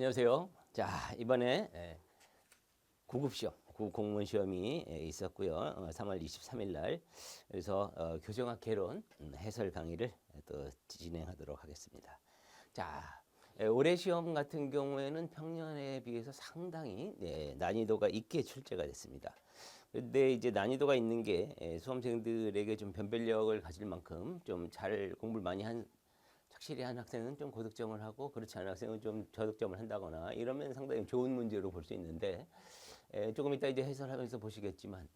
안녕하세요. 자, 이번에 구급 시험, 구급 공무원 시험이 있었고요. 3월 23일 날. 그래서 교정학 개론 해설 강의를 또 진행하도록 하겠습니다. 자, 올해 시험 같은 경우에는 평년에 비해서 상당히 난이도가 있게 출제가 됐습니다. 근데 이제 난이도가 있는 게 수험생들에게 좀 변별력을 가질 만큼 좀 잘 공부를 많이 한 확실히 한 학생은 좀 고득점을 하고 그렇지 않은 학생은 좀 저득점을 한다거나 이러면 상당히 좋은 문제로 볼 수 있는데 조금 이따 이제 해설하면서 보시겠지만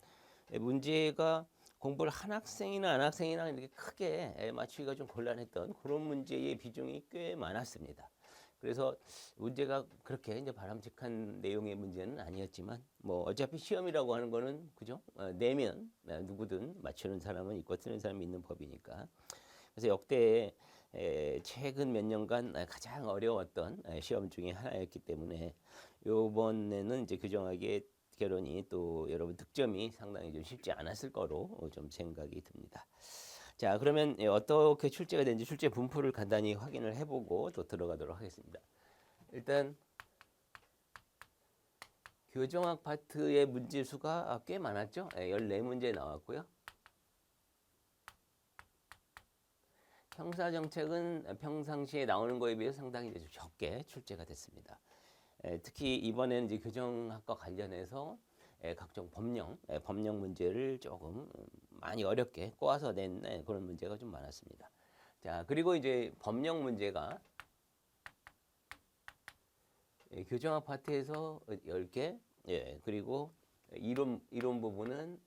문제가 공부를 한 학생이나 안 학생이나 이렇게 크게 맞추기가 좀 곤란했던 그런 문제의 비중이 꽤 많았습니다. 그래서 문제가 그렇게 이제 바람직한 내용의 문제는 아니었지만 뭐 어차피 시험이라고 하는 거는 그죠? 내면 누구든 맞추는 사람은 있고 틀린 사람이 있는 법이니까. 그래서 역대 최근 몇 년간 가장 어려웠던 시험 중에 하나였기 때문에 이번에는 이제 교정학의 결론이 또 여러분 득점이 상당히 좀 쉽지 않았을 거로 좀 생각이 듭니다. 자, 그러면 어떻게 출제가 되는지 출제 분포를 간단히 확인을 해보고 또 들어가도록 하겠습니다. 일단 교정학 파트의 문제 수가 꽤 많았죠. 14문제 나왔고요. 형사정책은 평상시에 나오는 거에 비해서 상당히 좀 적게 출제가 됐습니다. 특히 이번에는 이제 교정학과 관련해서 각종 법령 문제를 조금 많이 어렵게 꼬아서 낸 그런 문제가 좀 많았습니다. 자, 그리고 이제 법령 문제가 교정학 파트에서 10개, 그리고 이론 부분은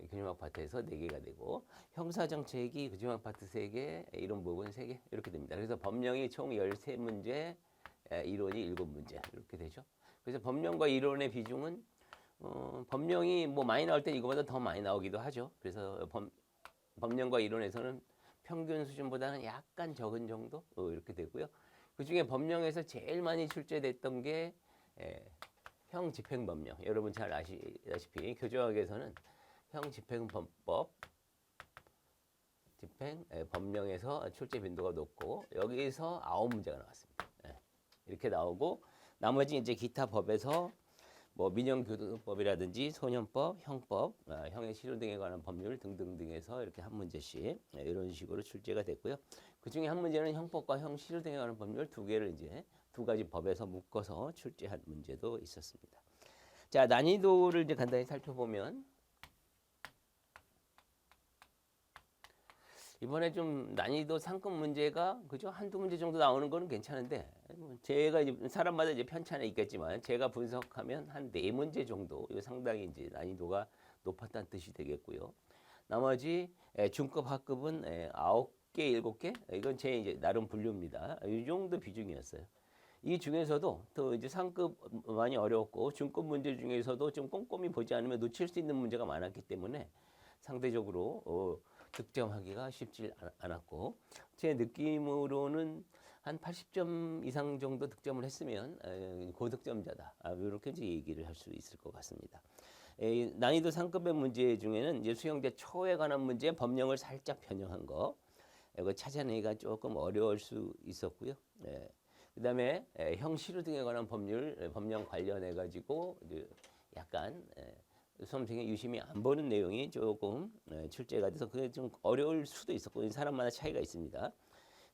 교정학 파트에서 4개가 되고 형사정책이 교정학 파트 3개, 이론 부분 3개 이렇게 됩니다. 그래서 법령이 총 13문제, 이론이 7문제 이렇게 되죠. 그래서 법령과 이론의 비중은 법령이 뭐 많이 나올 때 이거보다 더 많이 나오기도 하죠. 그래서 법령과 이론에서는 평균 수준보다는 약간 적은 정도 이렇게 되고요. 그 중에 법령에서 제일 많이 출제됐던 게 형집행법령. 여러분 잘 아시다시피 교정학에서는 형집행범법 법령에서 출제 빈도가 높고 여기서 9문제가 나왔습니다. 이렇게 나오고 나머지 이제 기타 법에서 뭐 민형교도법이라든지 소년법, 형법, 형의 실효 등에 관한 법률 등등등에서 이렇게 한 문제씩 이런 식으로 출제가 됐고요. 그 중에 한 문제는 형법과 형 실효 등에 관한 법률 2개를 이제 2가지 법에서 묶어서 출제한 문제도 있었습니다. 자, 난이도를 이제 간단히 살펴보면 이번에 좀 난이도 상급 문제가 그죠? 한두 문제 정도 나오는 거는 괜찮은데 제가 이제 사람마다 이제 편차는 있겠지만 제가 분석하면 한 4문제 정도 이거 상당히 이제 난이도가 높았다는 뜻이 되겠고요. 나머지 중급 하급은 9개, 7개 이건 제 이제 나름 분류입니다. 이 정도 비중이었어요. 이 중에서도 또 이제 상급 많이 어려웠고 중급 문제 중에서도 좀 꼼꼼히 보지 않으면 놓칠 수 있는 문제가 많았기 때문에 상대적으로 득점하기가 쉽지 않았고 제 느낌으로는 한 80점 이상 정도 득점을 했으면 고득점자다. 이렇게 이제 얘기를 할 수 있을 것 같습니다. 난이도 상급의 문제 중에는 이제 수형제 초에 관한 문제 법령을 살짝 변형한 거 이거 찾아내기가 조금 어려울 수 있었고요. 그다음에 형실효 등에 관한 법령 관련해 가지고 약간 수험생이 유심히 안 보는 내용이 조금 출제가 돼서 그게 좀 어려울 수도 있었고 사람마다 차이가 있습니다.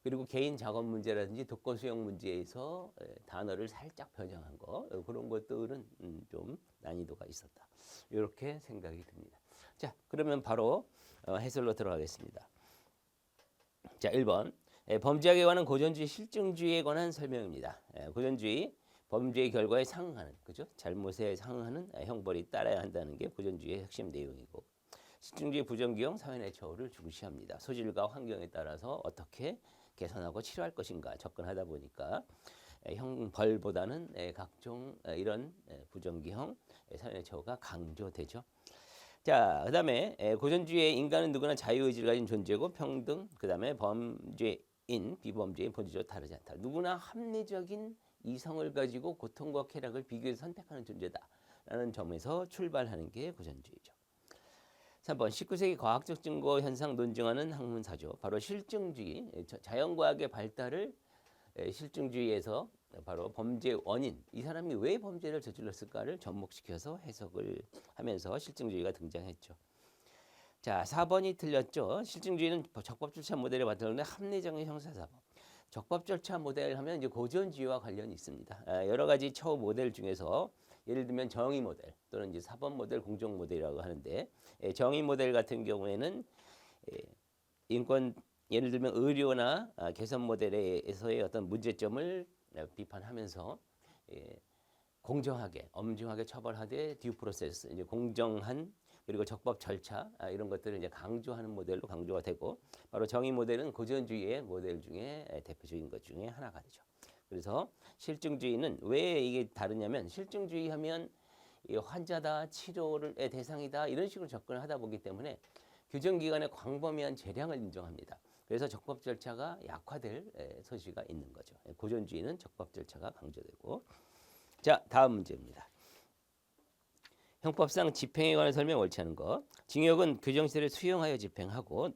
그리고 개인 작업 문제라든지 독거 수용 문제에서 단어를 살짝 변형한 거 그런 것들은 좀 난이도가 있었다. 이렇게 생각이 듭니다. 자, 그러면 바로 해설로 들어가겠습니다. 자, 1번 범죄학에 관한 고전주의 실증주의에 관한 설명입니다. 고전주의 범죄의 결과에 상응하는 그죠? 잘못에 상응하는 형벌이 따라야 한다는 게 고전주의의 핵심 내용이고 실증주의 부정기형 사회의 처우를 중시합니다. 소질과 환경에 따라서 어떻게 개선하고 치료할 것인가 접근하다 보니까 형벌보다는 각종 이런 부정기형 사회의 처우가 강조되죠. 자, 그다음에 고전주의의 인간은 누구나 자유의지를 가진 존재고 평등, 그다음에 범죄인, 비범죄인 본질적으로 다르지 않다. 누구나 합리적인 이성을 가지고 고통과 쾌락을 비교해서 선택하는 존재다라는 점에서 출발하는 게 고전주의죠. 3번 19세기 과학적 증거 현상 논증하는 학문사죠. 바로 실증주의, 자연과학의 발달을 실증주의에서 바로 범죄 원인, 이 사람이 왜 범죄를 저질렀을까를 접목시켜서 해석을 하면서 실증주의가 등장했죠. 자, 4번이 틀렸죠. 실증주의는 적법 절차 모델에 바탕을 합리적인 형사사법. 적법 절차 모델 하면 이제 고전주의와 관련이 있습니다. 여러 가지 처우 모델 중에서 예를 들면 정의 모델 또는 이제 사법 모델, 공정 모델이라고 하는데, 정의 모델 같은 경우에는 인권, 예를 들면 의료나 개선 모델에서의 어떤 문제점을 비판하면서 공정하게, 엄중하게 처벌하되 듀 프로세스, 이제 공정한 그리고 적법 절차 이런 것들을 이제 강조하는 모델로 강조가 되고, 바로 정의 모델은 고전주의의 모델 중에 대표적인 것 중에 하나가 되죠. 그래서 실증주의는 왜 이게 다르냐면, 실증주의 하면 이 환자다, 치료의 대상이다 이런 식으로 접근을 하다 보기 때문에 규정기관의 광범위한 재량을 인정합니다. 그래서 적법 절차가 약화될 소지가 있는 거죠. 고전주의는 적법 절차가 강조되고. 자, 다음 문제입니다. 형법상 집행에 관한 설명 옳지 않은 거. 징역은 규정시설을 수용하여 집행하고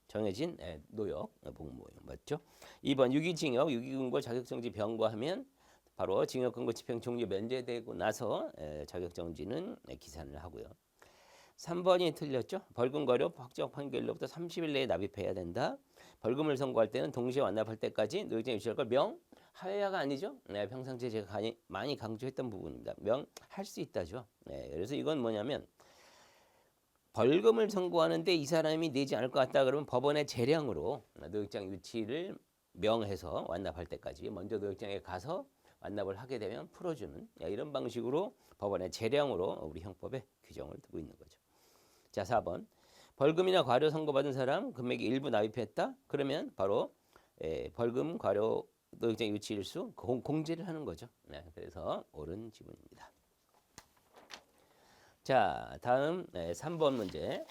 정해진 노역, 복무용 맞죠? 2번 유기징역, 유기근고 자격정지 병과하면 바로 징역근고 집행 종료 면제되고 나서 자격정지는 기산을 하고요. 3번이 틀렸죠. 벌금 과료 확정 판결로부터 30일 내에 납입해야 된다. 벌금을 선고할 때는 동시에 완납할 때까지 노역장 유지할 걸 하회야가 아니죠. 평상시에 제가 많이 강조했던 부분입니다. 할 수 있다죠. 그래서 이건 뭐냐면, 벌금을 선고하는데 이 사람이 내지 않을 것 같다 그러면 법원의 재량으로 노역장 유치를 명해서 완납할 때까지 먼저 노역장에 가서 완납을 하게 되면 풀어주는 이런 방식으로 법원의 재량으로 우리 형법에 규정을 두고 있는 거죠. 자, 4번. 벌금이나 과료 선고받은 사람 금액이 일부 납입했다. 그러면 바로 벌금, 과료, 노역장 유치 일수 공제를 하는 거죠. 그래서 옳은 지문입니다. 자, 다음 3번 문제.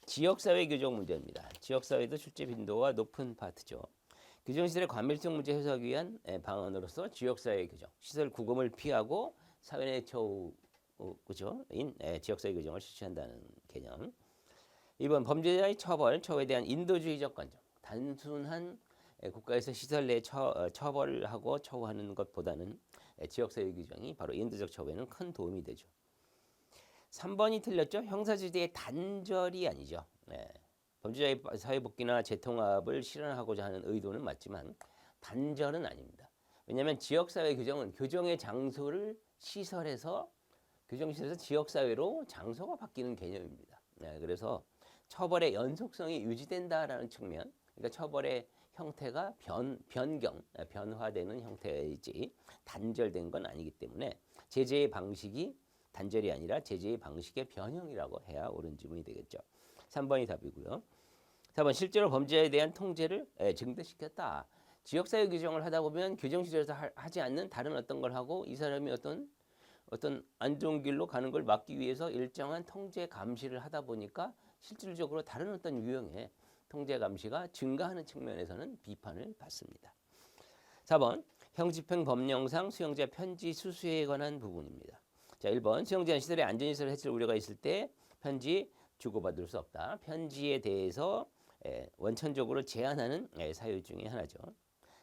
지역사회 규정 문제입니다. 지역사회도 출제 빈도가 높은 파트죠. 규정시설의 과밀성 문제 해소하기 위한 방안으로서 지역사회 규정, 시설 구금을 피하고 사회 내 처우, 그죠? 지역사회 규정을 실시한다는 개념. 2번 범죄자의 처벌에 대한 인도주의적 관점. 단순한 국가에서 시설 내 처벌을 하고 처우하는 것보다는 지역사회 규정이 바로 인도적 처우에는 큰 도움이 되죠. 3번이 틀렸죠. 형사지대의 단절이 아니죠. 범죄자의 사회복귀나 재통합을 실현하고자 하는 의도는 맞지만 단절은 아닙니다. 왜냐하면 지역사회 규정은 교정의 장소를 시설에서 규정시설에서 지역사회로 장소가 바뀌는 개념입니다. 그래서 처벌의 연속성이 유지된다라는 측면, 그러니까 처벌의 형태가 변화되는 형태이지 단절된 건 아니기 때문에 제재의 방식이 단절이 아니라 제재의 방식의 변형이라고 해야 옳은 지문이 되겠죠. 3번이 답이고요. 4번 실제로 범죄에 대한 통제를 증대시켰다. 지역사회 규정을 하다 보면 규정시설에서 하지 않는 다른 어떤 걸 하고 이 사람이 어떤 안 좋은 길로 가는 걸 막기 위해서 일정한 통제 감시를 하다 보니까 실질적으로 다른 어떤 유형의 통제 감시가 증가하는 측면에서는 비판을 받습니다. 4번 형집행 법령상 수용자 편지 수수에 관한 부분입니다. 자, 1번 수용자는 시설의 안전시설 해칠 우려가 있을 때 편지 주고받을 수 없다. 편지에 대해서 원천적으로 제한하는 사유 중에 하나죠.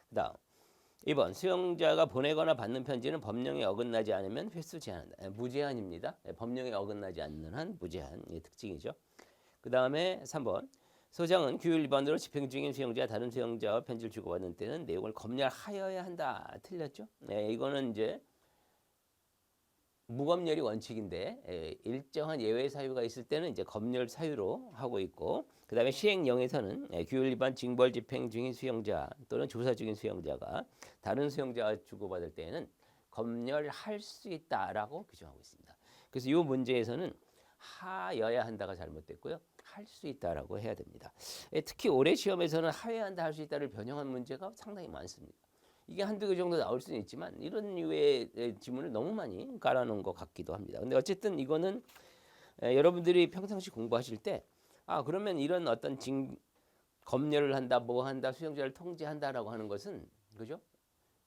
그 다음 2번 수용자가 보내거나 받는 편지는 법령에 어긋나지 않으면 횟수 제한한다. 무제한입니다. 법령에 어긋나지 않는 한 무제한의 특징이죠. 그 다음에 3번 소장은 규율 위반으로 집행 중인 수용자와 다른 수용자와 편지를 주고받는 때는 내용을 검열하여야 한다. 틀렸죠? 이거는 이제 무검열이 원칙인데 일정한 예외 사유가 있을 때는 이제 검열 사유로 하고 있고, 그 다음에 시행령에서는 규율 위반 징벌 집행 중인 수용자 또는 조사 중인 수용자가 다른 수용자와 주고받을 때에는 검열할 수 있다라고 규정하고 있습니다. 그래서 이 문제에서는 하여야 한다가 잘못됐고요. 할 수 있다라고 해야 됩니다. 특히 올해 시험에서는 하여한다 할 수 있다를 변형한 문제가 상당히 많습니다. 이게 한두 개 정도 나올 수는 있지만 이런 류의 지문을 너무 많이 깔아놓은 것 같기도 합니다. 근데 어쨌든 이거는 여러분들이 평상시 공부하실 때 그러면 이런 어떤 검열을 한다, 뭐 한다, 수용자를 통제한다라고 하는 것은 그죠?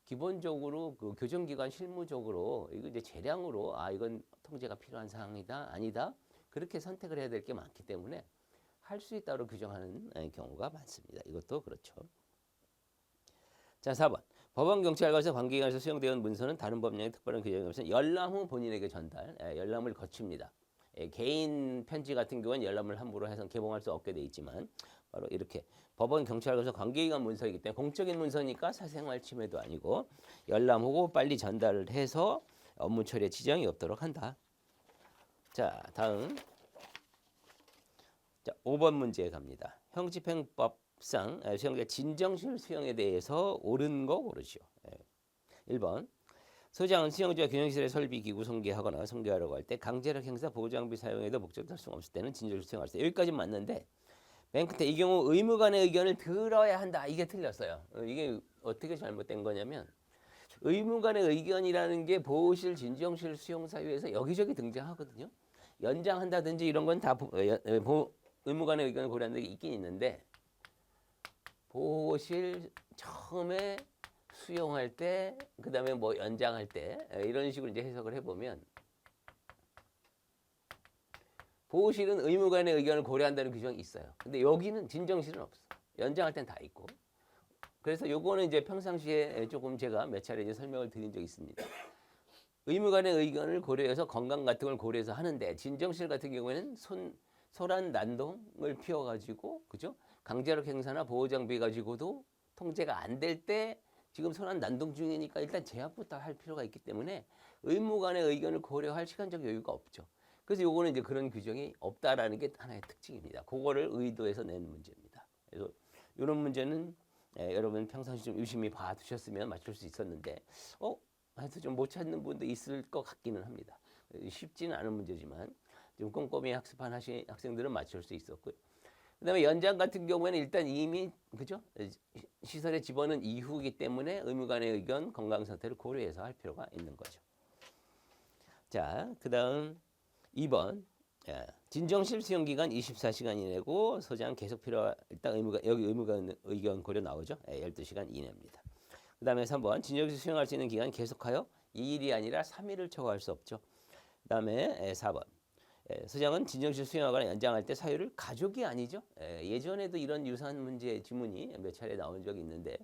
기본적으로 그 교정기관 실무적으로 이거 이제 재량으로 이건 통제가 필요한 사항이다, 아니다 그렇게 선택을 해야 될 게 많기 때문에 할 수 있다로 규정하는 경우가 많습니다. 이것도 그렇죠. 자, 4번 법원 경찰과서 관계기관에서 수용되는 문서는 다른 법령에 특별한 규정이 없으면 열람 후 본인에게 전달, 열람을 거칩니다. 개인 편지 같은 경우는 열람을 함부로 해서 개봉할 수 없게 돼 있지만 바로 이렇게 법원 경찰과서 관계기관 문서이기 때문에 공적인 문서니까 사생활 침해도 아니고 열람 후고 빨리 전달을 해서 업무 처리에 지장이 없도록 한다. 자, 다음. 자, 5번 문제 갑니다. 형집행법상 수용자 진정실 수용에 대해서 옳은 거 고르시오. 1번. 소장은 수용자 균형시설의 설비 기구 성계하거나 성계하려고 할 때 강제력 행사 보호장비 사용에도 목적 달성 없을 때는 진정실 수용할 수 있다. 여기까지 맞는데 맨 끝에 이 경우 의무관의 의견을 들어야 한다. 이게 틀렸어요. 이게 어떻게 잘못된 거냐면 의무관의 의견이라는 게 보호실, 진정실 수용 사유에서 여기저기 등장하거든요. 연장한다든지 이런 건 다 의무관의 의견을 고려하는 게 있긴 있는데 보호실 처음에 수용할 때, 그 다음에 뭐 연장할 때 이런 식으로 이제 해석을 해보면 보호실은 의무관의 의견을 고려한다는 규정이 있어요. 근데 여기는 진정실은 없어. 연장할 땐 다 있고. 그래서 요거는 이제 평상시에 조금 제가 몇 차례 이제 설명을 드린 적이 있습니다. 의무관의 의견을 고려해서 건강 같은 걸 고려해서 하는데 진정실 같은 경우에는 소란 난동을 피워가지고 그죠? 강제력 행사나 보호장비 가지고도 통제가 안 될 때 지금 소란 난동 중이니까 일단 제압부터 할 필요가 있기 때문에 의무관의 의견을 고려할 시간적 여유가 없죠. 그래서 요거는 이제 그런 규정이 없다라는 게 하나의 특징입니다. 그거를 의도해서 낸 문제입니다. 그래서 이런 문제는 여러분 평상시 좀 유심히 봐두셨으면 맞출 수 있었는데 하여튼 좀 못 찾는 분도 있을 것 같기는 합니다. 쉽지는 않은 문제지만 좀 꼼꼼히 학습한 학생들은 맞출 수 있었고요. 그다음에 연장 같은 경우에는 일단 이미 그죠? 시설에 집어넣은 이후이기 때문에 의무관의 의견, 건강 상태를 고려해서 할 필요가 있는 거죠. 자, 그다음 2번. 진정실 수용 기간 24시간 이내고 소장 계속 일단 여기 의무관 의견 고려 나오죠? 12시간 이내입니다. 그다음에 3번. 진정실 수용할 수 있는 기간 계속하여 2일이 아니라 3일을 초과할 수 없죠. 그다음에 4번. 소장은 진정실 수용하거나 연장할 때 사유를 가족이 아니죠. 예전에도 이런 유사한 문제 지문이 몇 차례 나온 적이 있는데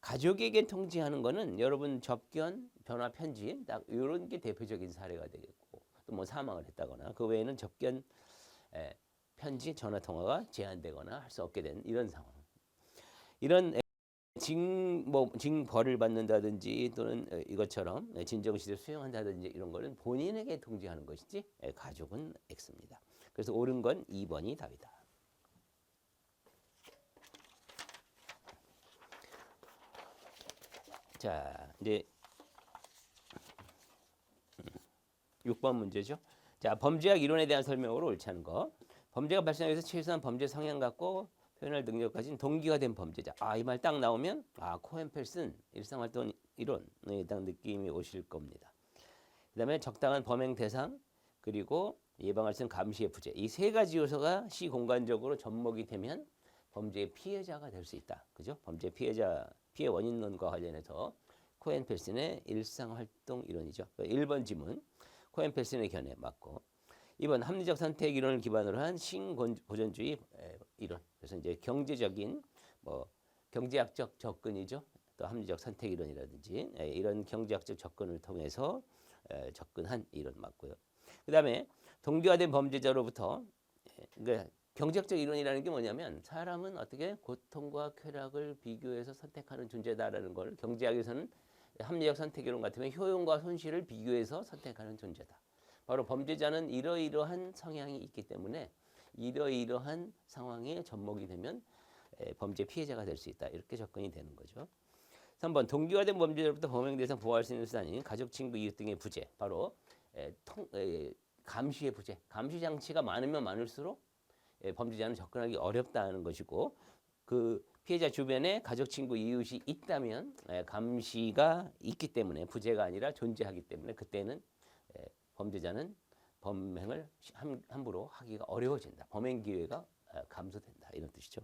가족에게 통지하는 거는 여러분 접견, 변화 편지 딱 이런 게 대표적인 사례가 되겠고 또 뭐 사망을 했다거나 그 외에는 접견, 편지, 전화 통화가 제한되거나 할 수 없게 된 이런 상황. 이런 징벌을 받는다든지 또는 이것처럼 진정시를 수용한다든지 이런 거는 본인에게 통지하는 것이지 가족은 X입니다. 그래서 옳은 건 2번이 답이다. 자, 이제 6번 문제죠. 자, 범죄학 이론에 대한 설명으로 옳지 않은 거. 범죄가 발생하기 위해서 최소한 범죄 성향 갖고 표현할 능력 가진 동기가 된 범죄자. 이 말 딱 나오면 코헨펠슨 일상활동 이론에 딱 느낌이 오실 겁니다. 그다음에 적당한 범행 대상 그리고 예방할 수 있는 감시의 부재. 이 세 가지 요소가 시공간적으로 접목이 되면 범죄의 피해자가 될 수 있다. 그죠? 범죄 피해 원인론과 관련해서 코헨펠슨의 일상활동 이론이죠. 1번 지문 코헨펠슨의 견해 맞고 2번 합리적 선택 이론을 기반으로 한 신고전주의 이론. 그래서 이제 경제적인 경제학적 접근이죠. 또 합리적 선택 이론이라든지 이런 경제학적 접근을 통해서 접근한 이론 맞고요. 그다음에 동기화된 범죄자로부터 그러니까 경제학적 이론이라는 게 뭐냐면 사람은 어떻게 고통과 쾌락을 비교해서 선택하는 존재다라는 걸 경제학에서는 합리적 선택 이론 같으면 효용과 손실을 비교해서 선택하는 존재다. 바로 범죄자는 이러이러한 성향이 있기 때문에 이러이러한 상황에 접목이 되면 범죄 피해자가 될 수 있다. 이렇게 접근이 되는 거죠. 3번 동기화된 범죄자로부터 범행 대상 보호할 수 있는 수단인 가족, 친구, 이웃 등의 부재. 바로 감시의 부재. 감시 장치가 많으면 많을수록 범죄자는 접근하기 어렵다는 것이고 그 피해자 주변에 가족, 친구, 이웃이 있다면 감시가 있기 때문에 부재가 아니라 존재하기 때문에 그때는 범죄자는 범행을 함부로 하기가 어려워진다. 범행 기회가 감소된다. 이런 뜻이죠.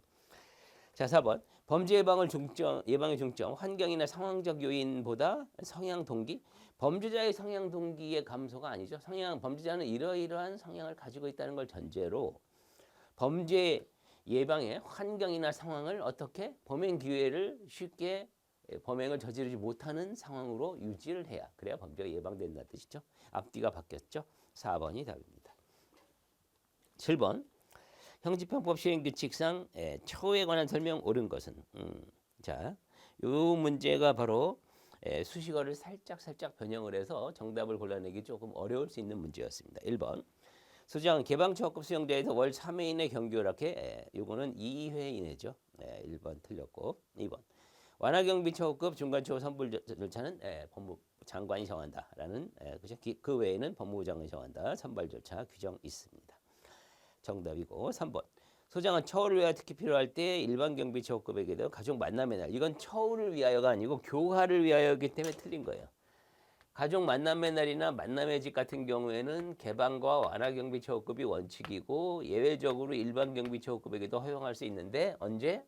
자, 4번. 범죄 예방의 중점, 환경이나 상황적 요인보다 성향 동기. 범죄자의 성향 동기의 감소가 아니죠. 범죄자는 이러이러한 성향을 가지고 있다는 걸 전제로 범죄 예방의 환경이나 상황을 어떻게 범행 기회를 쉽게 범행을 저지르지 못하는 상황으로 유지를 해야 그래야 범죄가 예방된다는 뜻이죠. 앞뒤가 바뀌었죠. 4번이 답입니다. 7번 형집행법 시행규칙상 처우에 관한 설명 옳은 것은 자, 이 문제가 바로 수식어를 살짝 변형을 해서 정답을 골라내기 조금 어려울 수 있는 문제였습니다. 1번 소장 개방처급 수용자에서 월 3회 이내 경기 허락해 요거는 2회 이내죠. 1번 틀렸고 2번 완화경비 처급 중간처우 선불 절차는 법무부 장관이 정한다라는 그죠? 그 외에는 법무부 장관이 정한다. 선발 절차 규정 있습니다. 정답이고 3번 소장은 처우를 위하여 특히 필요할 때 일반 경비 처우급에게 대해 가족 만남의 날 이건 처우를 위하여가 아니고 교화를 위하여이기 때문에 틀린 거예요. 가족 만남의 날이나 만남의 집 같은 경우에는 개방과 완화 경비 처우급이 원칙이고 예외적으로 일반 경비 처우급에게도 허용할 수 있는데 언제?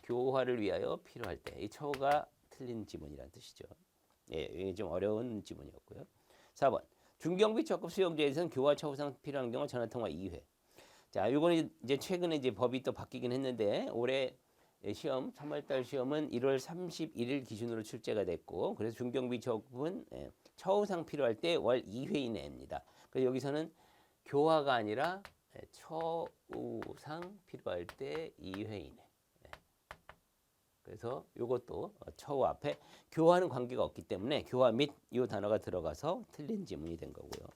교화를 위하여 필요할 때 이 처우가 틀린 지문이라는 뜻이죠. 이게 좀 어려운 지문이었고요. 4번 중경비 처급 수용자에서는 교화 처우상 필요한 경우 전화통화 2회. 자, 요거는 이제 최근에 이제 법이 또 바뀌긴 했는데 올해 시험 3월달 시험은 1월 31일 기준으로 출제가 됐고 그래서 중경비 처급은 처우상 필요할 때 월 2회 이내입니다. 그래서 여기서는 교화가 아니라 처우상 필요할 때 2회 이내. 그래서 이것도 처우 앞에 교화는 관계가 없기 때문에 교화 및 이 단어가 들어가서 틀린 지문이 된 거고요.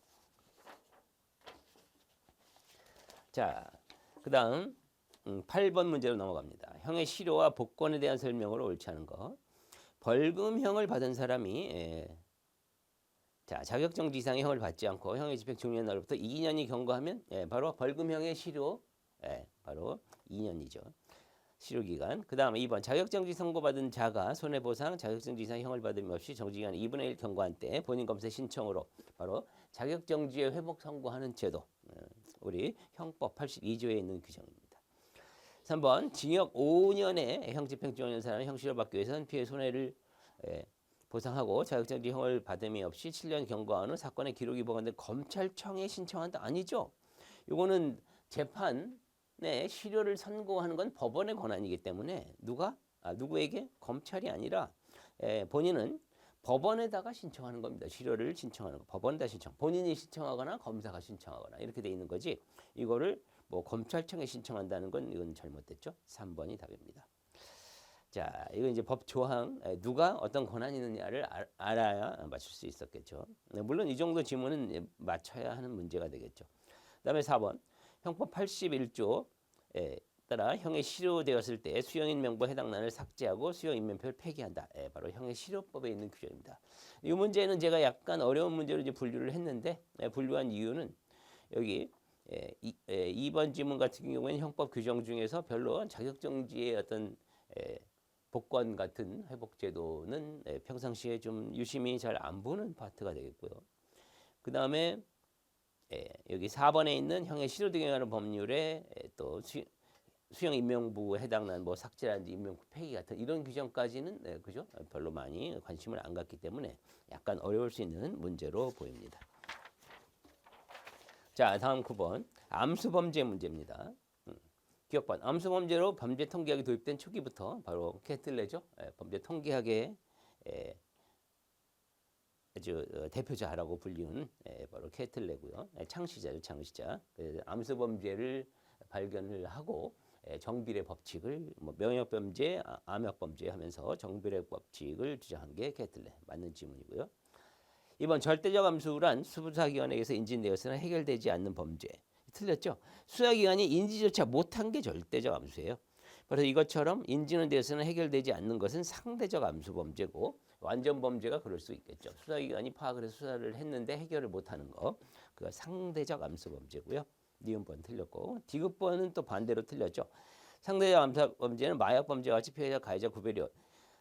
자, 그다음 8번 문제로 넘어갑니다. 형의 실효와 복권에 대한 설명으로 옳지 않은 거. 벌금형을 받은 사람이 자 자격정지 이상의 형을 받지 않고 형의 집행 중요한 날로부터 2년이 경과하면 바로 벌금형의 실효 바로 2년이죠. 실효기간. 그 다음에 2번 자격정지 선고받은 자가 손해보상 자격정지 이상 형을 받음 없이 정지기간 2분의 1 경과한 때 본인 검사 신청으로 바로 자격정지의 회복 선고하는 제도 우리 형법 82조에 있는 규정입니다. 3번 징역 5년의 형집행 중한 사람이 형실을 받기 위해서는 피해 손해를 보상하고 자격정지 형을 받음이 없이 7년 경과한 후 사건의 기록이 보관된 검찰청에 신청한다. 아니죠. 이거는 재판 실효를 선고하는 건 법원의 권한이기 때문에 누구에게? 검찰이 아니라 본인은 법원에다가 신청하는 겁니다. 실효를 신청하는 거. 법원에다 신청. 본인이 신청하거나 검사가 신청하거나 이렇게 돼 있는 거지. 이거를 뭐 검찰청에 신청한다는 건 이건 잘못됐죠. 3번이 답입니다. 자, 이거 이제 법 조항 누가 어떤 권한이 있느냐를 알아야 맞출 수 있었겠죠. 물론 이 정도 지문은 맞춰야 하는 문제가 되겠죠. 그다음에 4번 형법 81조에 따라 형의 실효되었을 때 수용인 명부 해당 난을 삭제하고 수용 인면표를 폐기한다. 바로 형의 실효법에 있는 규정입니다. 이 문제는 제가 약간 어려운 문제로 이제 분류를 했는데 분류한 이유는 여기 2번 지문 같은 경우에는 형법 규정 중에서 별로 자격정지의 어떤 복권 같은 회복제도는 평상시에 좀 유심히 잘 안 보는 파트가 되겠고요. 그 다음에 여기 4번에 있는 형의 실효 등에 관한 법률에 또 수용 임명부에 해당하는 뭐 삭제라든지 임명부 폐기 같은 이런 규정까지는 그죠? 별로 많이 관심을 안 갖기 때문에 약간 어려울 수 있는 문제로 보입니다. 자, 다음 9번 암수범죄 문제입니다. 기억반 암수범죄로 범죄 통계학이 도입된 초기부터 바로 캐틀레죠. 범죄 통계학의 아주 대표자라고 불리는 바로 캐틀레고요. 창시자죠, 창시자. 암수범죄를 발견을 하고 정비례 법칙을 뭐 명예범죄, 암약범죄 하면서 정비례 법칙을 주장한 게 캐틀레. 맞는 지문이고요. 이번 절대적 암수란 수사기관에게서 인지되었으나 해결되지 않는 범죄. 틀렸죠? 수사기관이 인지조차 못한 게 절대적 암수예요. 그래서 이것처럼 인지는 되었으나 해결되지 않는 것은 상대적 암수범죄고 완전 범죄가 그럴 수 있겠죠. 수사기관이 파악을 해서 수사를 했는데 해결을 못하는 거. 그거 상대적 암수범죄고요. 니은번 틀렸고 디귿번은 또 반대로 틀렸죠. 상대적 암수범죄는 마약범죄와 같이 피해자, 가해자 구별이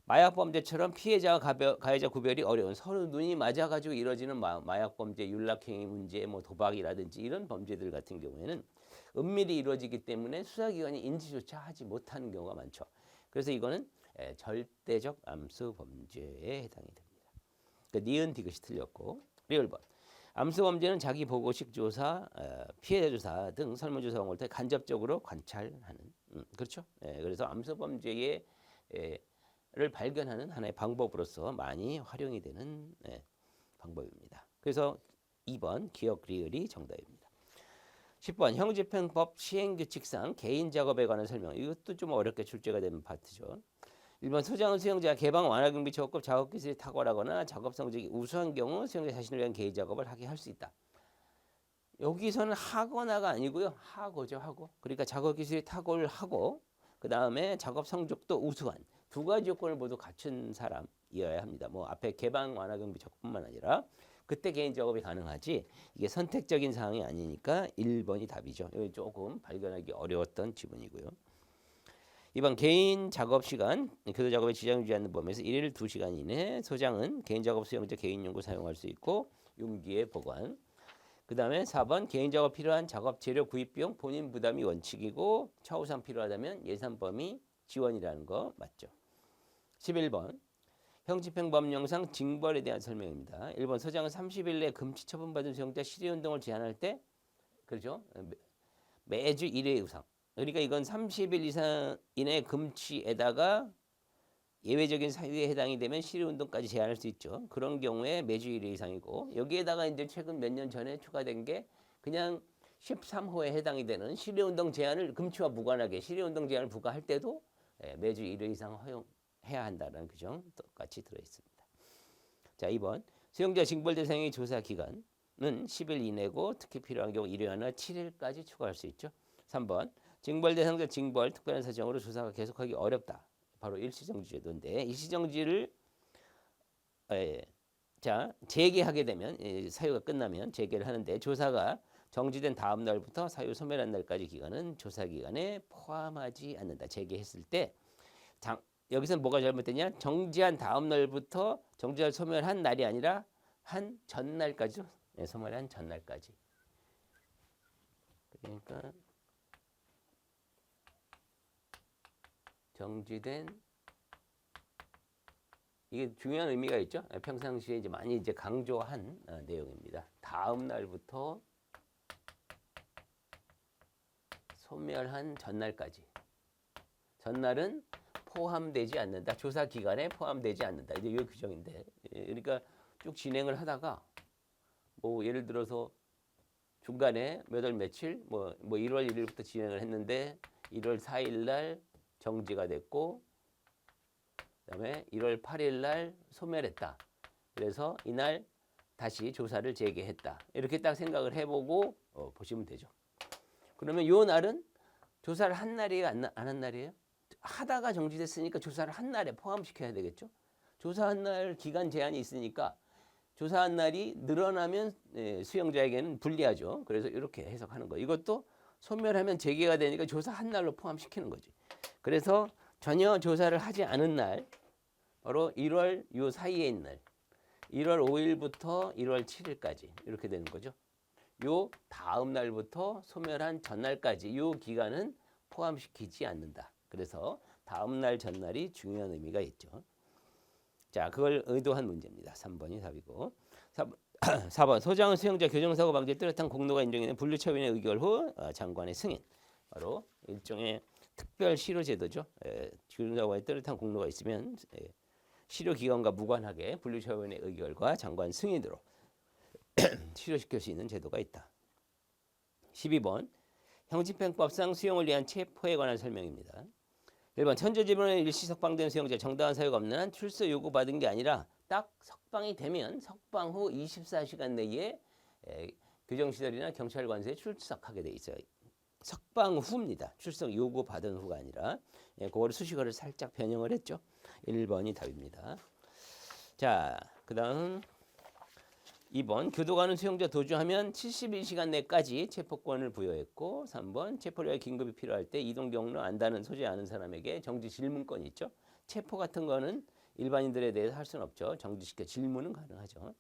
마약범죄처럼 피해자와 가해자 구별이 어려운 서로 눈이 맞아가지고 이루어지는 마약범죄, 윤락행위 문제, 뭐 도박이라든지 이런 범죄들 같은 경우에는 은밀히 이루어지기 때문에 수사기관이 인지조차 하지 못하는 경우가 많죠. 그래서 이거는 절대적 암수범죄에 해당이 됩니다. 그러니까 니은 디귿이 틀렸고 리을번 암수범죄는 자기 보고식 조사, 피해자 조사 등 설문조사 방법을 간접적으로 관찰하는 그렇죠. 그래서 암수범죄의 발견하는 하나의 방법으로서 많이 활용이 되는 방법입니다. 그래서 2번 기억 리을이 정답입니다. 10번 형집행법 시행규칙상 개인 작업에 관한 설명. 이것도 좀 어렵게 출제가 되는 파트죠. 1번 소장은 수용자가 개방 완화 경비 작업 작업 기술이 탁월하거나 작업 성적이 우수한 경우 수용자 자신을 위한 개인 작업을 하게 할 수 있다. 여기서는 하거나가 아니고요. 하고죠. 하고. 그러니까 작업 기술이 탁월하고 그다음에 작업 성적도 우수한 두 가지 조건을 모두 갖춘 사람이어야 합니다. 뭐 앞에 개방 완화 경비 작업뿐만 아니라 그때 개인 작업이 가능하지 이게 선택적인 사항이 아니니까 1번이 답이죠. 여기 조금 발견하기 어려웠던 지문이고요. 2번 개인 작업 시간 교도 작업에 지장 주지 않는 범위에서 1일 2시간 이내 소장은 개인 작업 수용자 개인 용구 사용할 수 있고 용기의 보관. 그 다음에 4번 개인 작업 필요한 작업 재료 구입 비용 본인 부담이 원칙이고 차후상 필요하다면 예산 범위 지원이라는 거 맞죠. 11번 형집행법령상 징벌에 대한 설명입니다. 1번 소장은 30일 내 금치 처분받은 수용자 실의운동을 제한할 때 그렇죠. 매주 1회 이상. 그러니까 이건 30일 이상 이내 금치에다가 예외적인 사유에 해당이 되면 실의운동까지 제한할 수 있죠. 그런 경우에 매주 1회 이상이고 여기에다가 이제 최근 몇 년 전에 추가된 게 그냥 13호에 해당이 되는 실의운동 제한을 금치와 무관하게 실의운동 제한을 부과할 때도 매주 1회 이상 허용해야 한다는 규정 똑같이 들어있습니다. 자, 2번 수용자 징벌 대상의 조사 기간은 10일 이내고 특히 필요한 경우 1회나 7일까지 추가할 수 있죠. 3번 징벌 대상자 징벌 특별한 사정으로 조사가 계속하기 어렵다. 바로 일시정지 제도인데 일시정지를 재개하게 되면 사유가 끝나면 재개를 하는데 조사가 정지된 다음 날부터 사유 소멸한 날까지 기간은 조사 기간에 포함하지 않는다. 재개했을 때 여기서는 뭐가 잘못됐냐? 정지한 다음 날부터 정지를 소멸한 날이 아니라 한 전날까지죠. 소멸한 전날까지. 그러니까 정지된 이게 중요한 의미가 있죠. 평상시에 이제 많이 이제 강조한 내용입니다. 다음 날부터 소멸한 전날까지. 전날은 포함되지 않는다. 조사 기간에 포함되지 않는다. 이제 이 규정인데, 그러니까 쭉 진행을 하다가 뭐 예를 들어서 중간에 몇 월 며칠 뭐 1월 1일부터 진행을 했는데 1월 4일 날 정지가 됐고 그다음에 1월 8일 날 소멸했다. 그래서 이날 다시 조사를 재개했다. 이렇게 딱 생각을 해보고 보시면 되죠. 그러면 요 날은 조사를 한 날이에요, 안 한 날이에요? 하다가 정지됐으니까 조사를 한 날에 포함시켜야 되겠죠. 조사한 날 기간 제한이 있으니까 조사한 날이 늘어나면 수용자에게는 불리하죠. 그래서 이렇게 해석하는 거예요. 이것도 소멸하면 재개가 되니까 조사 한 날로 포함시키는 거지. 그래서 전혀 조사를 하지 않은 날, 바로 1월 요 사이에 있는 날, 1월 5일부터 1월 7일까지 이렇게 되는 거죠. 요 다음 날부터 소멸한 전날까지 요 기간은 포함시키지 않는다. 그래서 다음 날 전날이 중요한 의미가 있죠. 자, 그걸 의도한 문제입니다. 3번이 답이고. 4번 소장은 수용자 교정사고 방지에 뚜렷한 공로가 인정되는 분류처분의 의결 후 장관의 승인. 바로 일종의 특별 실효 제도죠. 교정사고에 뚜렷한 공로가 있으면 실효기관과 무관하게 분류처분의 의결과 장관 승인으로 실효시킬 수 있는 제도가 있다. 12번 형집행법상 수용을 위한 체포에 관한 설명입니다. 1번 천재지변에 일시 석방된 수용자 정당한 사유가 없는 한 출소 요구받은 게 아니라 딱 석방이 되면 석방 후 24시간 내에 교정시설이나 경찰관서에 출석하게 돼 있어요. 석방 후입니다. 출석 요구받은 후가 아니라 그거를 수식어를 살짝 변형을 했죠. 1번이 답입니다. 자, 그 다음 2번 교도관은 수용자 도주하면 72시간 내까지 체포권을 부여했고 3번 체포를 위해 긴급이 필요할 때 이동 경로 안다는 소재 아는 사람에게 정지 질문권이 있죠. 체포 같은 거는 일반인들에 대해서 할 수는 없죠. 정지시켜 질문은 가능하죠.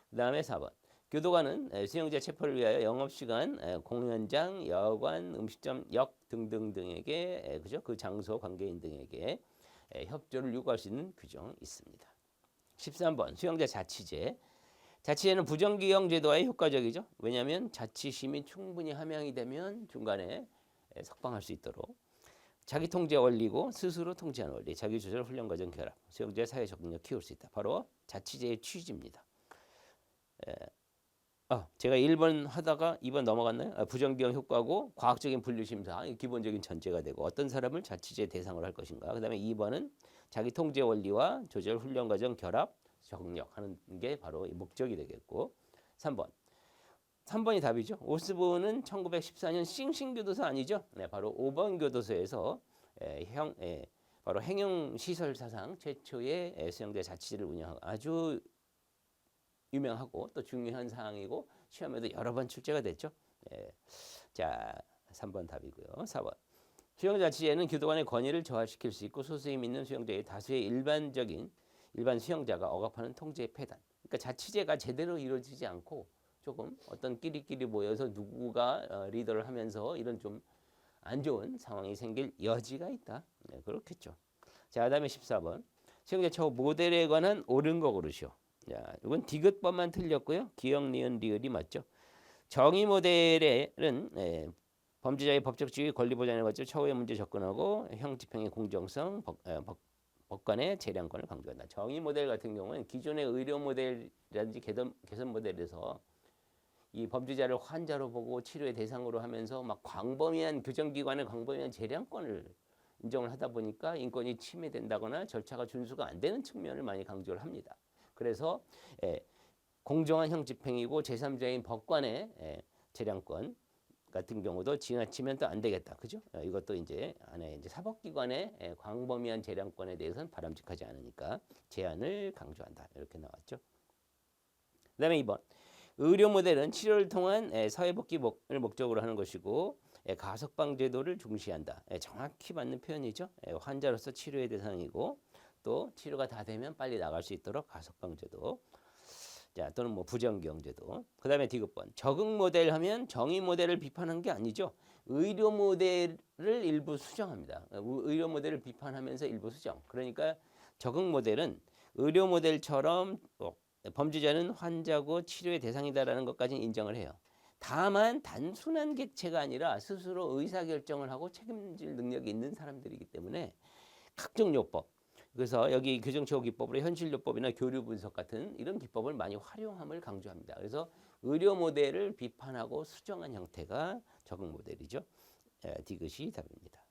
그 다음에 4번 교도관은 수용자 체포를 위하여 영업시간, 공연장, 여관, 음식점, 역 등등등에게 그죠? 그 장소 관계인 등에게 협조를 요구할 수 있는 규정이 있습니다. 13번 수용자 자치제. 자치제는 부정기형 제도와의 효과적이죠. 왜냐하면 자치심이 충분히 함양이 되면 중간에 석방할 수 있도록. 자기 통제 원리고 스스로 통제하는 원리, 자기 조절 훈련 과정 결합, 수용자의 사회 적응력 키울 수 있다. 바로 자치제의 취지입니다. 제가 1번 하다가 2번 넘어갔나요? 부정기용 효과고 과학적인 분류심사 기본적인 전제가 되고 어떤 사람을 자치제 대상으로 할 것인가. 그다음에 2번은 자기 통제 원리와 조절 훈련 과정 결합 적응력 하는 게 바로 목적이 되겠고 3번이 답이죠. 오스본은 1914년 싱싱교도소 아니죠? 네, 바로 5번 교도소에서 바로 행용시설 사상 최초의 수용자 자치제를 운영하고 아주 유명하고 또 중요한 사항이고 시험에도 여러 번 출제가 됐죠. 자, 3번 답이고요. 4번. 수용자치제는 교도관의 권위를 저하시킬 수 있고 소수힘 있는 수용자의 다수의 일반 수용자가 억압하는 통제의 폐단. 그러니까 자치제가 제대로 이루어지지 않고 조금 어떤 끼리끼리 모여서 누구가 리더를 하면서 이런 좀 안 좋은 상황이 생길 여지가 있다. 네, 그렇겠죠. 자, 그다음에 14번. 수용자 처우 모델에 관한 옳은 거 고르시오. 자, 이건 디귿번만 틀렸고요. 기역, 니은, 리을이 맞죠. 정의 모델은 범죄자의 법적 지위, 권리 보장에 관점 처우의 문제 접근하고 형 집행의 공정성, 법관의 재량권을 강조한다. 정의 모델 같은 경우는 기존의 의료 모델이라든지 개선 모델에서 이 범죄자를 환자로 보고 치료의 대상으로 하면서 막 광범위한 규정기관의 광범위한 재량권을 인정을 하다 보니까 인권이 침해된다거나 절차가 준수가 안 되는 측면을 많이 강조를 합니다. 그래서 공정한 형 집행이고 제3자인 법관의 재량권 같은 경우도 지나치면 또 안 되겠다. 그죠? 이것도 이제 안에 이제 사법기관의 광범위한 재량권에 대해서는 바람직하지 않으니까 제한을 강조한다. 이렇게 나왔죠. 그다음에 2번. 의료 모델은 치료를 통한 사회복귀를 목적으로 하는 것이고 가석방 제도를 중시한다. 정확히 맞는 표현이죠. 환자로서 치료의 대상이고 또 치료가 다 되면 빨리 나갈 수 있도록 가석방 제도. 자, 또는 뭐 부정기용 제도. 그다음에 디귿번. 적응 모델 하면 정의 모델을 비판한 게 아니죠. 의료 모델을 일부 수정합니다. 의료 모델을 비판하면서 일부 수정. 그러니까 적응 모델은 의료 모델처럼 범죄자는 환자고 치료의 대상이다라는 것까지는 인정을 해요. 다만 단순한 객체가 아니라 스스로 의사결정을 하고 책임질 능력이 있는 사람들이기 때문에 각종 요법, 그래서 여기 규정처우 기법으로 현실요법이나 교류 분석 같은 이런 기법을 많이 활용함을 강조합니다. 그래서 의료 모델을 비판하고 수정한 형태가 적응 모델이죠. 디귿이 답입니다.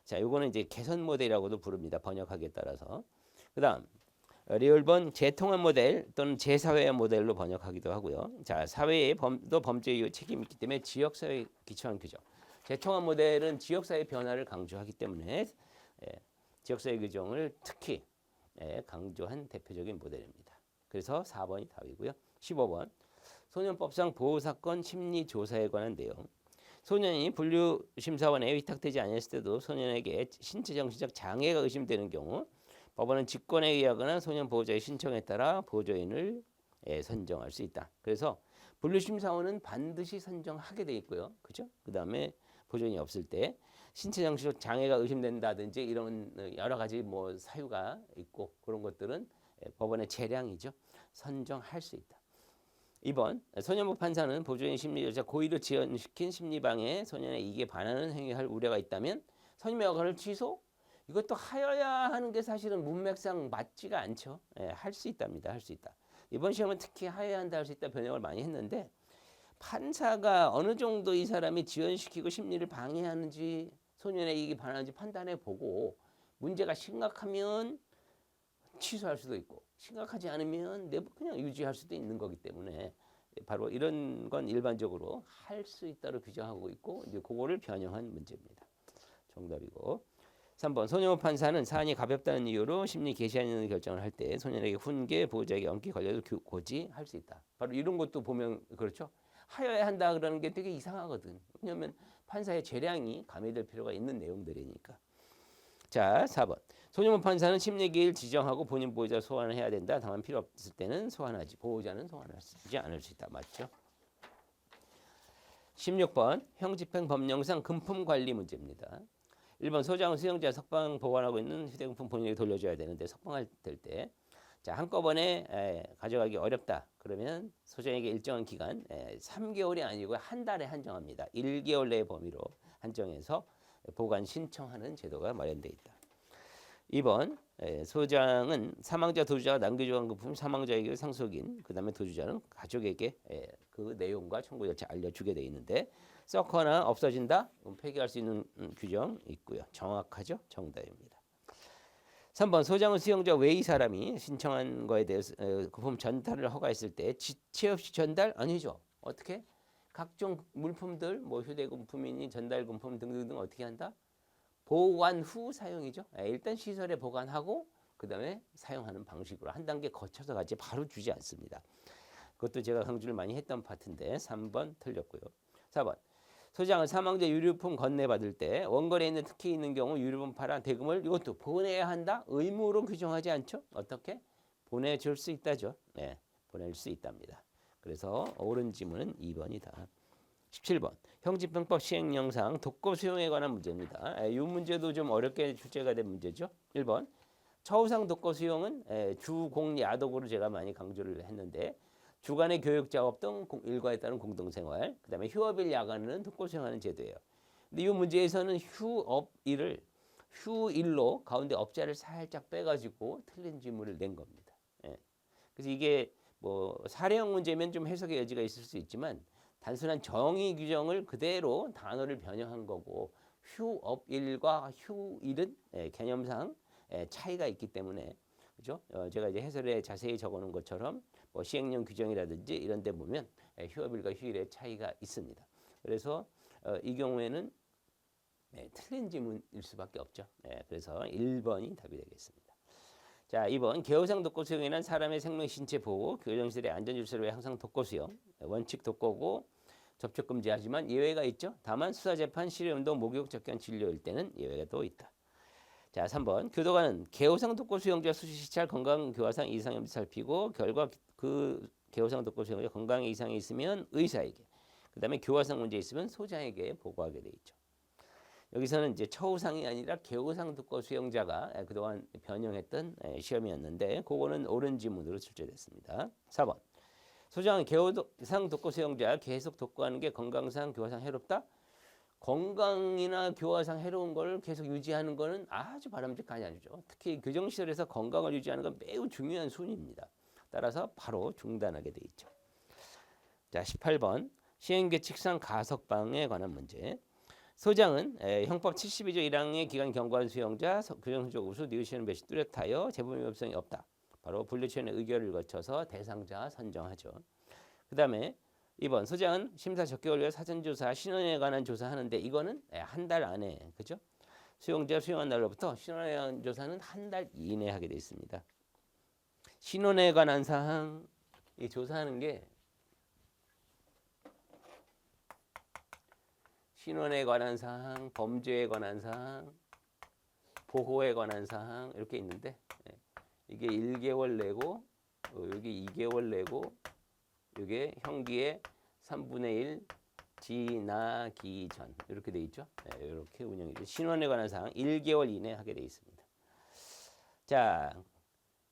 자, 요거는 이제 개선 모델이라고도 부릅니다. 번역하기에 따라서. 그다음 리얼번 재통합 모델 또는 재사회화 모델로 번역하기도 하고요. 자, 사회의 범죄 이후 책임이 있기 때문에 지역사회에 기초한 규정. 재통합 모델은 지역사회 변화를 강조하기 때문에 지역사회 규정을 특히 강조한 대표적인 모델입니다. 그래서 4번이 답이고요. 15번. 소년법상 보호사건 심리조사에 관한 내용. 소년이 분류심사원에 위탁되지 않았을 때도 소년에게 신체 정신적 장애가 의심되는 경우 법원은 직권에 의하거나 소년 보호자의 신청에 따라 보조인을 선정할 수 있다. 그래서 분류심사원은 반드시 선정하게 돼 있고요. 그죠? 그다음에 보조인이 없을 때 신체 정신적 장애가 의심된다든지 이런 여러 가지 뭐 사유가 있고 그런 것들은 법원의 재량이죠. 선정할 수 있다. 2번 소년부 판사는 보조인 심리조사 고의로 지연시킨 심리방해 소년의 이익에 반하는 행위할 우려가 있다면 선임여건을 취소? 이것도 하여야 하는 게 사실은 문맥상 맞지가 않죠. 할 수 있답니다. 할 수 있다. 이번 시험은 특히 하여야 한다 할 수 있다 변형을 많이 했는데 판사가 어느 정도 이 사람이 지연시키고 심리를 방해하는지 소년의 이익이 반하는지 판단해 보고 문제가 심각하면 취소할 수도 있고 심각하지 않으면 그냥 유지할 수도 있는 거기 때문에 바로 이런 건 일반적으로 할 수 있다로 규정하고 있고 이제 그거를 변형한 문제입니다. 정답이고 3번 소년 판사는 사안이 가볍다는 이유로 심리 개시하는 결정을 할 때 소년에게 훈계, 보호자에게 엄기 걸려도 고지할 수 있다. 바로 이런 것도 보면 그렇죠. 하여야 한다 그러는 게 되게 이상하거든. 왜냐하면 판사의 재량이 가미될 필요가 있는 내용들이니까. 자, 4번. 소년 판사는 심리기일 지정하고 본인 보호자 소환을 해야 된다. 다만 필요 없을 때는 소환하지. 보호자는 소환하지 않을 수 있다. 맞죠? 16번. 형집행 법령상 금품 관리 문제입니다. 1번 소장은 수용자 석방 보관하고 있는 휴대용품 본인에게 돌려줘야 되는데 석방할 때 자, 한꺼번에 가져가기 어렵다. 그러면 소장에게 일정한 기간 3개월이 아니고 한 달에 한정합니다. 1개월 내의 범위로 한정해서 보관 신청하는 제도가 마련돼 있다. 2번 소장은 사망자 도주자가 남겨주한 금품 사망자에게 상속인 그다음에 도주자는 가족에게 그 내용과 청구 절차 알려주게 돼 있는데 썩거나 없어진다 그럼 폐기할 수 있는 규정 있고요. 정확하죠? 정답입니다. 3번 소장은 수용자 외의 사람이 신청한 거에 대해서 금품 전달을 허가했을 때 지체 없이 전달 아니죠. 어떻게? 각종 물품들 뭐 휴대금품이니 전달금품 등등등 어떻게 한다? 보관 후 사용이죠. 일단 시설에 보관하고 그다음에 사용하는 방식으로 한 단계 거쳐서 가지 바로 주지 않습니다. 그것도 제가 강조를 많이 했던 파트인데 3번 틀렸고요. 4번 소장은 사망자 유류품 건네받을 때 원거리에 있는 특히 있는 경우 유류품 파란 대금을 이것도 보내야 한다. 의무로 규정하지 않죠. 어떻게? 보내줄 수 있다죠. 네, 보낼 수 있답니다. 그래서 옳은 지문은 2번이다. 17번 형집행법 시행령상 독거 수용에 관한 문제입니다. 이 문제도 좀 어렵게 출제가 된 문제죠. 1번 처우상 독거 수용은 주공야독으로 제가 많이 강조를 했는데 주간의 교육 작업 등 일과에 따른 공동생활 그다음에 휴업일 야간은 독거 수용하는 제도예요. 근데 이 문제에서는 휴업일을 휴일로 가운데 업자를 살짝 빼가지고 틀린 지문을 낸 겁니다. 그래서 이게 뭐 사례형 문제면 좀 해석의 여지가 있을 수 있지만 단순한 정의 규정을 그대로 단어를 변형한 거고 휴업일과 휴일은 개념상 차이가 있기 때문에 그죠? 제가 이제 해설에 자세히 적어놓은 것처럼 뭐 시행령 규정이라든지 이런 데 보면 휴업일과 휴일의 차이가 있습니다. 그래서 이 경우에는 틀린 지문일 수밖에 없죠. 그래서 1번이 답이 되겠습니다. 자, 2번 개호상 독거 수용에는 사람의 생명 신체 보호, 교정시설의 안전 질서를 위해 항상 독거 수용, 원칙 독거고 접촉 금지하지만 예외가 있죠. 다만 수사 재판, 실효 운동, 목욕 접견 진료일 때는 예외가 또 있다. 자, 3번 교도관은 개호상 독거 수용자 수시 시찰 건강 교화상 이상이 없는지 살피고 결과 그 개호상 독거 수용자 건강에 이상이 있으면 의사에게, 그다음에 교화상 문제 있으면 소장에게 보고하게 돼 있죠. 여기서는 이제 처우상이 아니라 개호상 독거 수용자가 그동안 변형했던 시험이었는데 그거는 옳은 지문으로 출제됐습니다. 4번 소장은 개호상 독거 수용자 계속 독거하는 게 건강상 교화상 해롭다? 건강이나 교화상 해로운 걸 계속 유지하는 것은 아주 바람직하지 않죠. 특히 교정시설에서 건강을 유지하는 건 매우 중요한 순위입니다. 따라서 바로 중단하게 돼 있죠. 자, 18번 시행규칙상 가석방에 관한 문제. 소장은 형법 72조 1항의 기간 경과한 수용자 교정소적 우수 니으시는 배시 뚜렷하여 재범 위험성이 없다. 바로 분류위원회 의결을 거쳐서 대상자 선정하죠. 그 다음에 2번 소장은 심사 적격을 위해 사전조사 신원에 관한 조사하는데 이거는 한 달 안에 그죠? 수용자 수용한 날로부터 신원에 관한 조사는 한 달 이내에 하게 되어 있습니다. 신원에 관한 사항 이 조사하는 게 신원에 관한 사항, 범죄에 관한 사항, 보호에 관한 사항 이렇게 있는데 이게 1개월 내고 여기 2개월 내고 이게 형기의 3분의 1 지나기 전 이렇게 돼 있죠. 이렇게 운영이죠. 신원에 관한 사항 1개월 이내 하게 돼 있습니다. 자,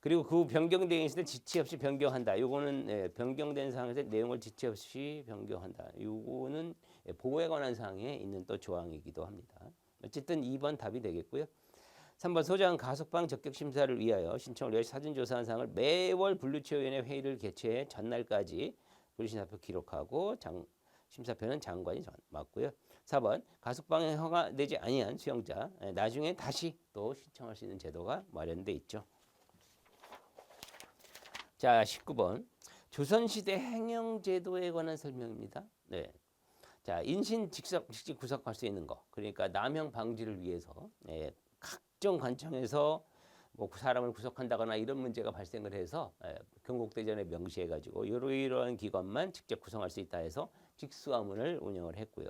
그리고 그 변경되어 있을 때 지체 없이 변경한다. 요거는 변경된 사항에서 내용을 지체 없이 변경한다. 요거는 보호에 관한 사항에 있는 또 조항이기도 합니다. 어쨌든 2번 답이 되겠고요. 3번 소장 가석방 적격 심사를 위하여 신청을 위해 사전조사한 사항을 매월 분류치료위원회 회의를 개최해 전날까지 분류심사표 기록하고 심사표는 장관이 맡고요. 4번 가석방에 허가되지 아니한 수용자 나중에 다시 또 신청할 수 있는 제도가 마련돼 있죠. 자, 19번 조선시대 행영제도에 관한 설명입니다. 네. 자, 인신 직직 구속할 수 있는 거. 그러니까 남용 방지를 위해서 각종 관청에서 뭐 사람을 구속한다거나 이런 문제가 발생을 해서 경국대전에 명시해가지고 이러한 기관만 직접 구성할 수 있다 해서 직수화문을 운영을 했고요.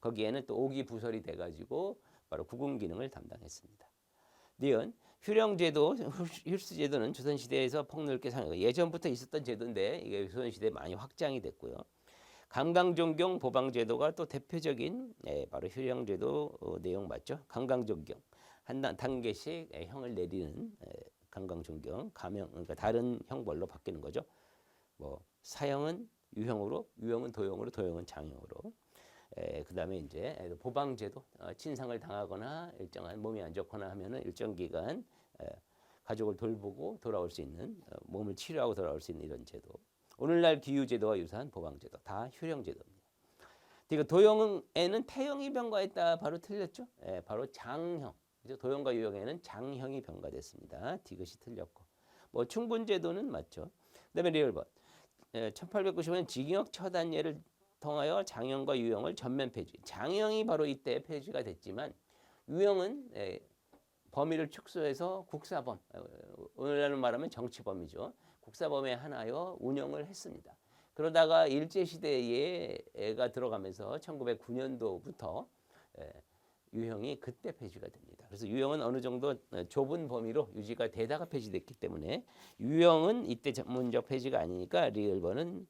거기에는 또 5기 부설이 돼가지고 바로 구금 기능을 담당했습니다. 니은 휴령제도, 힐수제도는 조선시대에서 폭넓게 사용하고 예전부터 있었던 제도인데 이게 조선시대에 많이 확장이 됐고요. 강강종경 보방제도가 또 대표적인 바로 휴령제도 내용 맞죠? 강강종경 한 단계씩 형을 내리는 강강종경 가명 그러니까 다른 형벌로 바뀌는 거죠. 뭐 사형은 유형으로, 유형은 도형으로, 도형은 장형으로. 그다음에 이제 보방제도, 친상을 당하거나 일정한 몸이 안 좋거나 하면은 일정 기간 가족을 돌보고 돌아올 수 있는, 몸을 치료하고 돌아올 수 있는 이런 제도. 오늘날 기유제도와 유사한 보방제도, 다 휴령제도입니다. 그러니까 도형에는 태형이 병가했다, 바로 틀렸죠? 바로 장형. 그죠? 도형과 유형에는 장형이 병가됐습니다. 디귿이 틀렸고, 뭐 충분제도는 맞죠. 그다음에 리얼번. 1890년 징역 처단례를 통하여 장형과 유형을 전면 폐지. 장형이 바로 이때 폐지가 됐지만 유형은 범위를 축소해서 국사범, 오늘날로 말하면 정치범이죠. 국사범에 한하여 운영을 했습니다. 그러다가 일제시대에가 들어가면서 1909년도부터 유형이 그때 폐지가 됩니다. 그래서 유형은 어느 정도 좁은 범위로 유지가 되다가 폐지됐기 때문에 유형은 이때 전문적 폐지가 아니니까 리을번은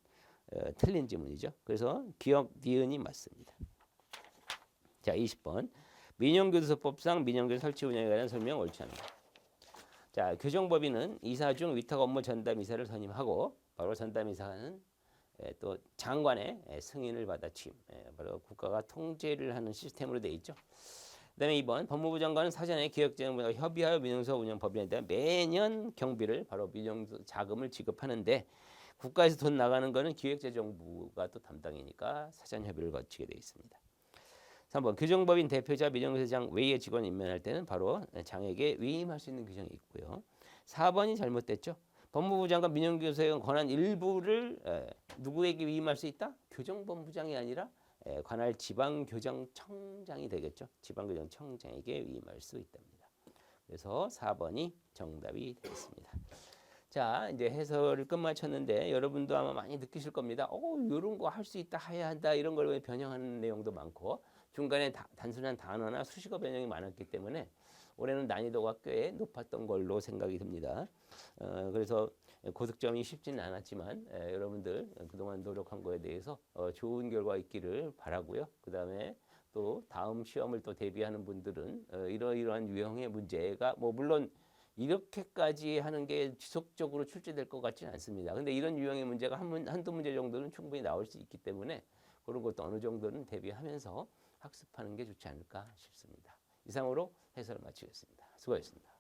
틀린 지문이죠. 그래서 기억 니은이 맞습니다. 자, 20번. 민영교도소법상 민영교도 설치 운영에 관한 설명 옳지 않다. 자, 교정법인은 이사 중 위탁 업무 전담 이사를 선임하고, 바로 전담 이사는 또 장관의 승인을 받아 취임, 바로 국가가 통제를 하는 시스템으로 되어 있죠. 그다음에 2번. 법무부 장관은 사전에 기획재정부와 협의하여 민영서 운영 법인에 대한 매년 경비를, 바로 민영서 자금을 지급하는데, 국가에서 돈 나가는 거는 기획재정부가 또 담당이니까 사전 협의를 거치게 되어 있습니다. 3번. 규정법인 대표자 민영세장 외의 직원 임명할 때는 바로 장에게 위임할 수 있는 규정이 있고요. 4번이 잘못됐죠. 법무부 장관 민영교도소의 권한 일부를 누구에게 위임할 수 있다? 교정본부장이 아니라 관할 지방교정청장이 되겠죠. 지방교정청장에게 위임할 수 있답니다. 그래서 4번이 정답이 되겠습니다. 자, 이제 해설을 끝마쳤는데 여러분도 아마 많이 느끼실 겁니다. 이런 거 할 수 있다, 해야 한다, 이런 걸 변형하는 내용도 많고, 중간에 단순한 단어나 수식어 변형이 많았기 때문에 올해는 난이도가 꽤 높았던 걸로 생각이 듭니다. 그래서 고득점이 쉽지는 않았지만 여러분들 그동안 노력한 거에 대해서 좋은 결과 있기를 바라고요. 그 다음에 또 다음 시험을 또 대비하는 분들은 이러이러한 유형의 문제가 뭐 물론 이렇게까지 하는 게 지속적으로 출제될 것 같지는 않습니다. 근데 이런 유형의 문제가 한두 문제 정도는 충분히 나올 수 있기 때문에 그런 것도 어느 정도는 대비하면서 학습하는 게 좋지 않을까 싶습니다. 이상으로 해설을 마치겠습니다. 수고하셨습니다.